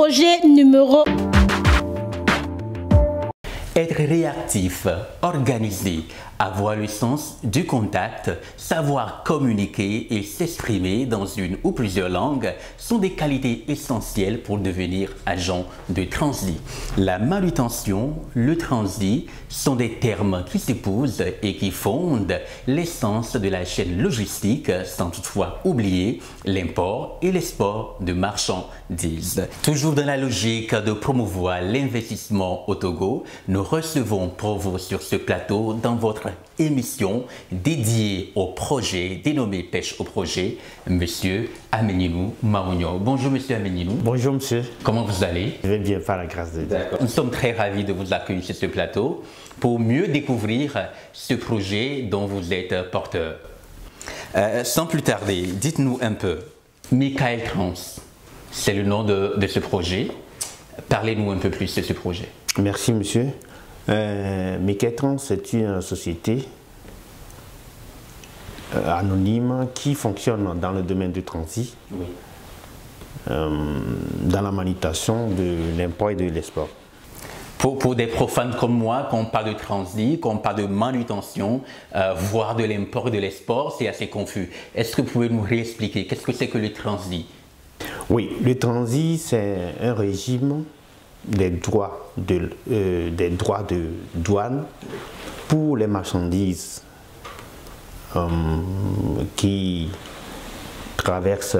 projet numéro... Être réactif, organisé, avoir le sens du contact, savoir communiquer et s'exprimer dans une ou plusieurs langues sont des qualités essentielles pour devenir agent de transit. La manutention, le transit sont des termes qui s'épousent et qui fondent l'essence de la chaîne logistique sans toutefois oublier l'import et l'export de marchandises. Toujours dans la logique de promouvoir l'investissement au Togo, nous recevons pour vous sur ce plateau dans votre émission dédiée au projet dénommé Pêche au projet, Monsieur Ameninou Maounio. Bonjour Monsieur Ameninou. Bonjour Monsieur. Comment vous allez? Je vais bien, par la grâce de Dieu. Nous sommes très ravis de vous accueillir sur ce plateau pour mieux découvrir ce projet dont vous êtes porteur. Sans plus tarder, dites-nous un peu, Michael Trans, c'est le nom de ce projet. Parlez-nous un peu plus de ce projet. Merci Monsieur. Michael Trans, c'est une société anonyme qui fonctionne dans le domaine du transit, Oui. dans la manutention de l'import et de l'export. Pour des profanes comme moi, quand on parle de transit, quand on parle de manutention, voire de l'import et de l'export, c'est assez confus. Est-ce que vous pouvez nous réexpliquer qu'est-ce que c'est que le transit? Oui, le transit, c'est un régime des droits de douane pour les marchandises qui traversent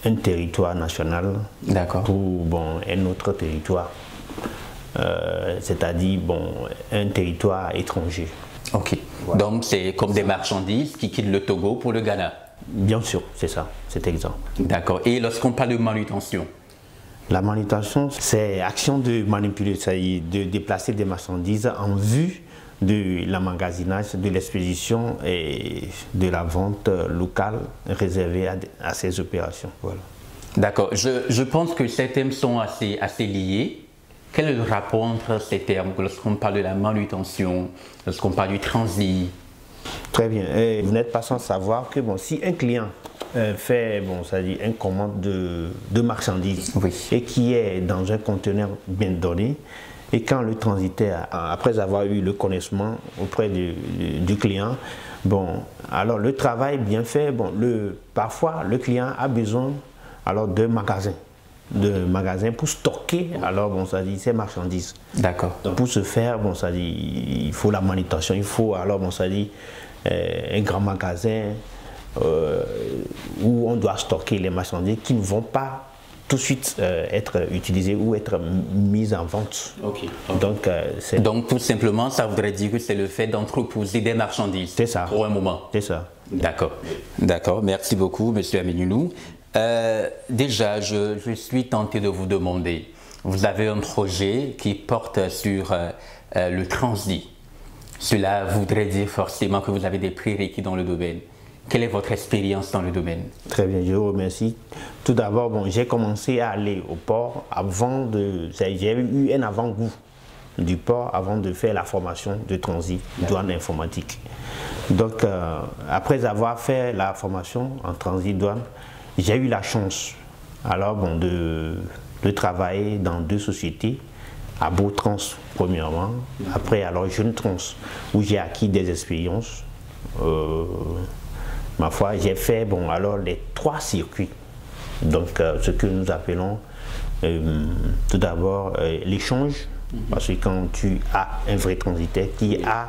un territoire national pour un autre territoire, c'est-à-dire un territoire étranger. Ok, voilà. Donc c'est comme des marchandises qui quittent le Togo pour le Ghana? Bien sûr, c'est ça, c'est exact. D'accord, et lorsqu'on parle de manutention? La manutention, c'est action de manipuler, c'est-à-dire de déplacer des marchandises en vue de l'emmagasinage, de l'expédition et de la vente locale réservée à ces opérations. Voilà. D'accord, je pense que ces thèmes sont assez liés. Quel est le rapport entre ces termes lorsqu'on parle de la manutention, lorsqu'on parle du transit? Très bien, et vous n'êtes pas sans savoir que si un client fait une commande de marchandises, oui, et qui est dans un conteneur bien donné, et quand le transitaire, après avoir eu le connaissement auprès du client, alors le travail bien fait, parfois le client a besoin alors d'un magasin pour stocker ces marchandises. D'accord. Pour ce faire, il faut la manutention, il faut alors un grand magasin où on doit stocker les marchandises qui ne vont pas tout de suite être utilisées ou être mises en vente. Okay. Donc tout simplement, ça voudrait dire que c'est le fait d'entreposer des marchandises. C'est ça. Pour un moment. C'est ça. D'accord. D'accord. Merci beaucoup, Monsieur Ameninou. Déjà, je suis tenté de vous demander, vous avez un projet qui porte sur le transit. Cela voudrait dire forcément que vous avez des prérequis dans le domaine. Quelle est votre expérience dans le domaine? Très bien, je vous remercie. Tout d'abord, j'ai commencé à aller au port j'ai eu un avant-goût du port avant de faire la formation de transit, douane informatique. Donc, après avoir fait la formation en transit douane, j'ai eu la chance de travailler dans deux sociétés, à Beau-Trans premièrement, après Jeune Trans, où j'ai acquis des expériences. Ma foi, j'ai fait les 3 circuits. Donc, ce que nous appelons tout d'abord l'échange, parce que quand tu as un vrai transitaire qui a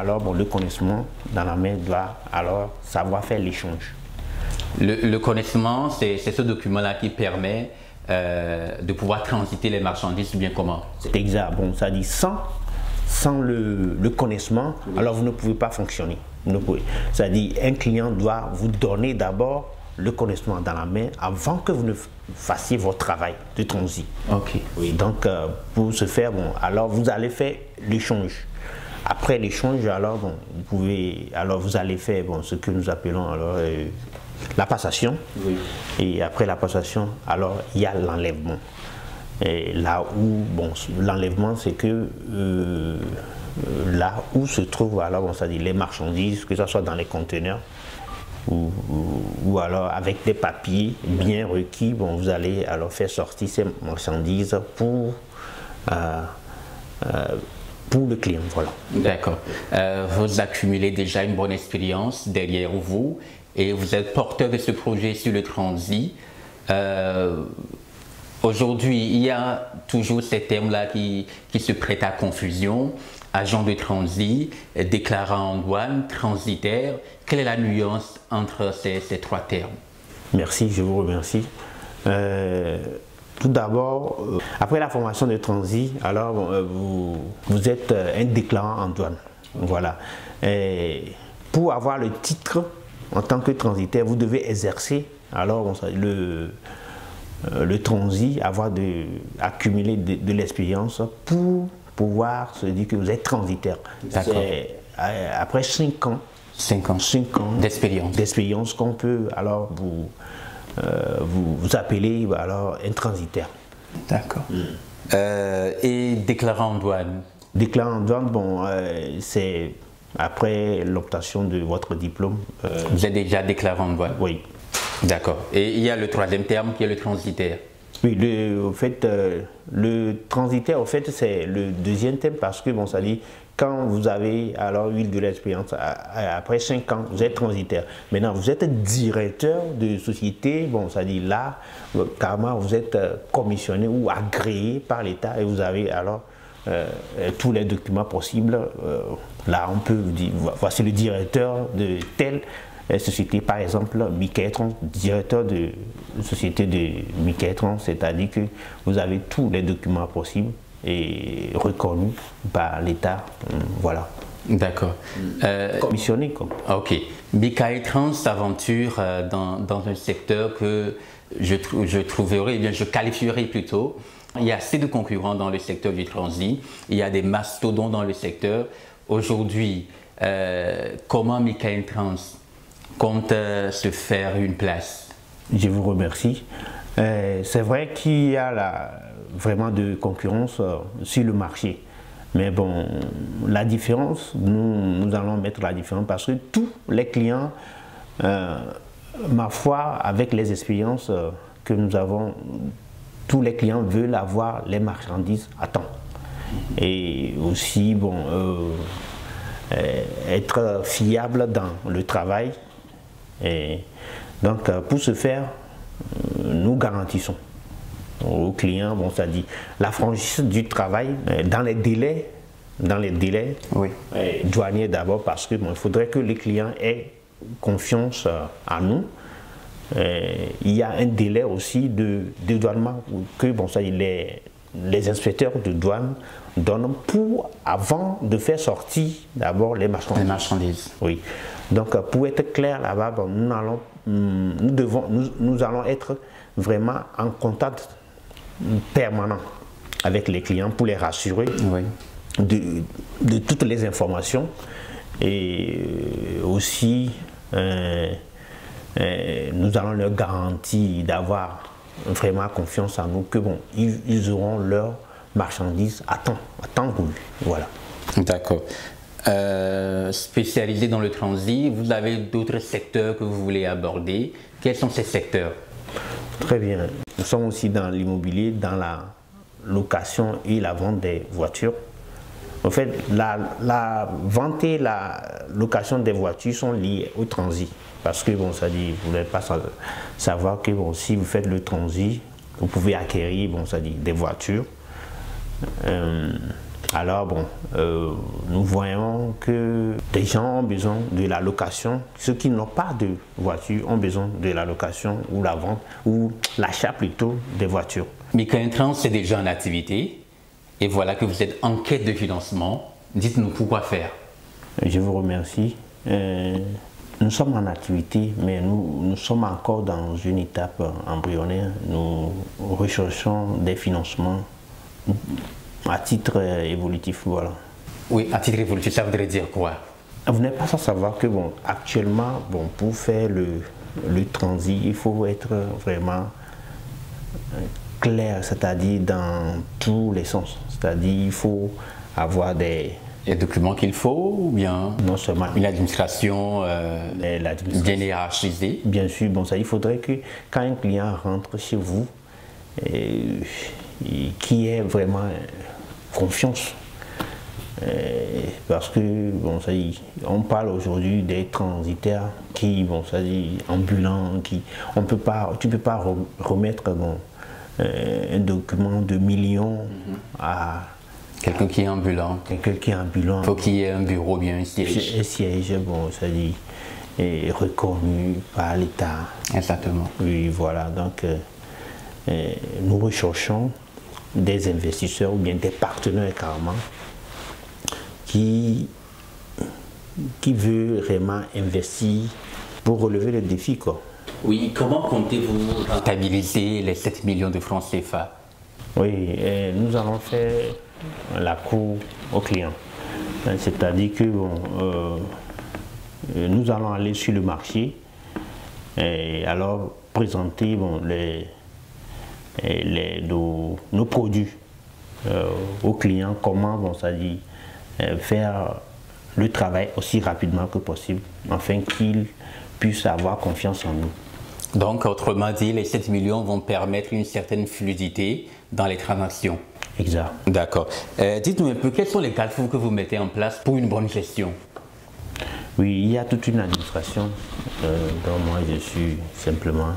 le connaissement dans la main, doit alors savoir faire l'échange. Le connaissement, c'est ce document-là qui permet de pouvoir transiter les marchandises bien comment? C'est exact. Ça dit sans le connaissement, alors vous ne pouvez pas fonctionner. C'est-à-dire un client doit vous donner d'abord le connaissement dans la main avant que vous ne fassiez votre travail de transit. Ok. Oui, donc pour ce faire, alors vous allez faire l'échange. Après l'échange, vous allez faire ce que nous appelons la passation. Oui. Et après la passation, alors il y a l'enlèvement. Et là où, l'enlèvement, c'est que là où se trouvent les marchandises, que ce soit dans les conteneurs, ou alors avec des papiers bien requis, bon, vous allez alors faire sortir ces marchandises pour le client. Voilà. D'accord. Vous accumulez déjà une bonne expérience derrière vous et vous êtes porteur de ce projet sur le transit. Aujourd'hui, il y a toujours ces termes-là qui se prêtent à confusion. Agent de transit, déclarant en douane, transitaire. Quelle est la nuance entre ces trois termes? Merci, je vous remercie. Tout d'abord, après la formation de transit, alors vous êtes un déclarant en douane. Voilà. Et pour avoir le titre en tant que transitaire, vous devez exercer alors le transit, accumuler de l'expérience pour pouvoir se dire que vous êtes transitaire. C'est après 5 ans, 5 ans d'expérience qu'on peut alors vous appeler alors un transitaire. D'accord. Et déclarant en douane? Déclarant en douane, bon, c'est après l'obtention de votre diplôme. Vous êtes déjà déclarant en douane? Oui. D'accord. Et il y a le troisième terme qui est le transitaire. Oui, le transitaire, en fait, c'est le deuxième thème parce que, bon, ça dit, quand vous avez alors eu de l'expérience, après 5 ans, vous êtes transitaire. Maintenant, vous êtes directeur de société, bon, ça dit là, carrément, vous êtes commissionné ou agréé par l'État et vous avez alors tous les documents possibles. Là, on peut vous dire, voici le directeur de telle société, par exemple, Michael Trans, directeur de société de Michael Trans, c'est-à-dire que vous avez tous les documents possibles et reconnus par l'État. Voilà. D'accord. Commissionné, quoi. Ok. Michael Trans s'aventure dans un secteur que je trouverais, eh bien, je qualifierais plutôt. Il y a assez de concurrents dans le secteur du transit. Il y a des mastodontes dans le secteur. Aujourd'hui, comment Michael Trans compte se faire une place? Je vous remercie. C'est vrai qu'il y a vraiment de concurrence sur le marché. Mais bon, la différence, nous allons mettre la différence parce que tous les clients, ma foi, avec les expériences que nous avons, tous les clients veulent avoir les marchandises à temps. Et aussi, bon, être fiable dans le travail. Et donc, pour ce faire, nous garantissons aux clients, bon, ça dit, la franchise du travail dans les délais oui, douaniers d'abord, parce que bon, il faudrait que les clients aient confiance en nous. Il y a un délai aussi de dédouanement que bon, ça, les inspecteurs de douane donnent avant de faire sortir d'abord les marchandises. Les marchandises. Oui. Donc, pour être clair là-bas, bon, nous allons être vraiment en contact permanent avec les clients pour les rassurer oui, de toutes les informations et aussi nous allons leur garantir d'avoir vraiment confiance en nous que bon, ils auront leur marchandises à temps voulu. Voilà. D'accord. Spécialisé dans le transit, vous avez d'autres secteurs que vous voulez aborder. Quels sont ces secteurs? Très bien. Nous sommes aussi dans l'immobilier, dans la location et la vente des voitures. En fait, la vente et la location des voitures sont liées au transit. Parce que, bon, ça dit, vous n'allez pas savoir que, bon, si vous faites le transit, vous pouvez acquérir, bon, ça dit, des voitures. Alors, bon, nous voyons que des gens ont besoin de la location. Ceux qui n'ont pas de voiture ont besoin de la location ou la vente, ou l'achat plutôt des voitures. Michael Trans, c'est déjà en activité. Et voilà que vous êtes en quête de financement. Dites-nous pourquoi faire. Je vous remercie. Nous sommes en activité, mais nous sommes encore dans une étape embryonnaire. Nous recherchons des financements à titre évolutif, voilà. Oui, à titre évolutif, ça voudrait dire quoi? Vous n'êtes pas sans savoir que, bon, actuellement, bon, pour faire le transit, il faut être vraiment clair, c'est-à-dire dans tous les sens. C'est-à-dire il faut avoir des Les documents qu'il faut ou bien Non seulement une administration bien hiérarchisée? Bien sûr, bon, ça, il faudrait que quand un client rentre chez vous, qu'il y ait vraiment confiance. Parce que, bon, ça dit, on parle aujourd'hui des transitaires qui, bon, ça dit, ambulants, qui, tu peux pas remettre un document de millions à quelqu'un qui est ambulant. Quelqu'un qui est ambulant. Il faut qu'il y ait un bureau, bien un siège. Un siège, bon, ça dit, reconnu par l'État. Exactement. Oui, voilà, donc nous recherchons des investisseurs ou bien des partenaires carrément qui veut vraiment investir pour relever le défi, quoi. Oui, comment comptez-vous rentabiliser les 7 millions de francs CFA? Oui, nous allons faire la cour aux clients. C'est-à-dire que bon, nous allons aller sur le marché et alors présenter bon, nos produits aux clients, comment bon, ça dit, faire le travail aussi rapidement que possible, afin qu'ils puissent avoir confiance en nous. Donc, autrement dit, les 7 millions vont permettre une certaine fluidité dans les transactions. Exact. D'accord. Dites-nous un peu, quels sont les carrefours que vous mettez en place pour une bonne gestion? Oui, il y a toute une administration dont moi je suis simplement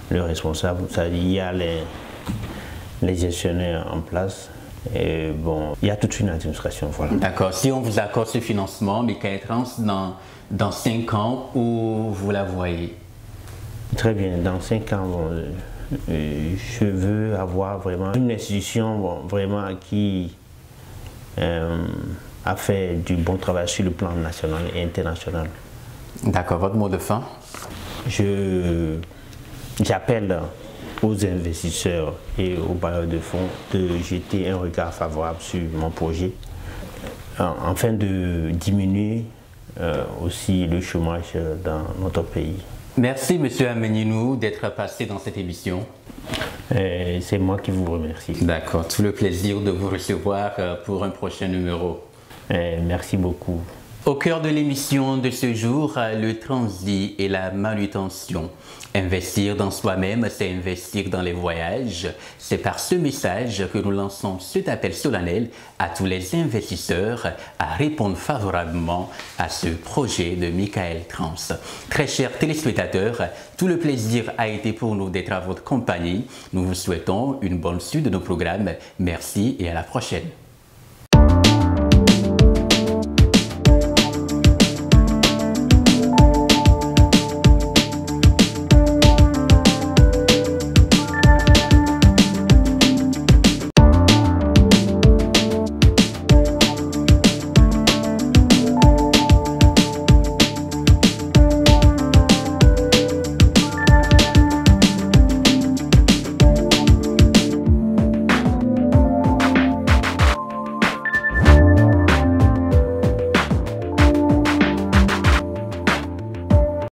le responsable. Il y a les gestionnaires en place. Et bon, il y a toute une administration, voilà. D'accord. Si on vous accorde ce financement, Michael Trans, dans 5 ans, où vous la voyez? Très bien, dans 5 ans, bon, je veux avoir vraiment une institution bon, vraiment qui a fait du bon travail sur le plan national et international. D'accord. Votre mot de fin? J'appelle aux investisseurs et aux bailleurs de fonds de jeter un regard favorable sur mon projet afin de diminuer aussi le chômage dans notre pays. Merci M. Amenyinou d'être passé dans cette émission. C'est moi qui vous remercie. D'accord, tout le plaisir de vous recevoir pour un prochain numéro. Merci beaucoup. Au cœur de l'émission de ce jour, le transit et la manutention. Investir dans soi-même, c'est investir dans les voyages. C'est par ce message que nous lançons cet appel solennel à tous les investisseurs à répondre favorablement à ce projet de Michael Trans. Très chers téléspectateurs, tout le plaisir a été pour nous d'être à votre compagnie. Nous vous souhaitons une bonne suite de nos programmes. Merci et à la prochaine.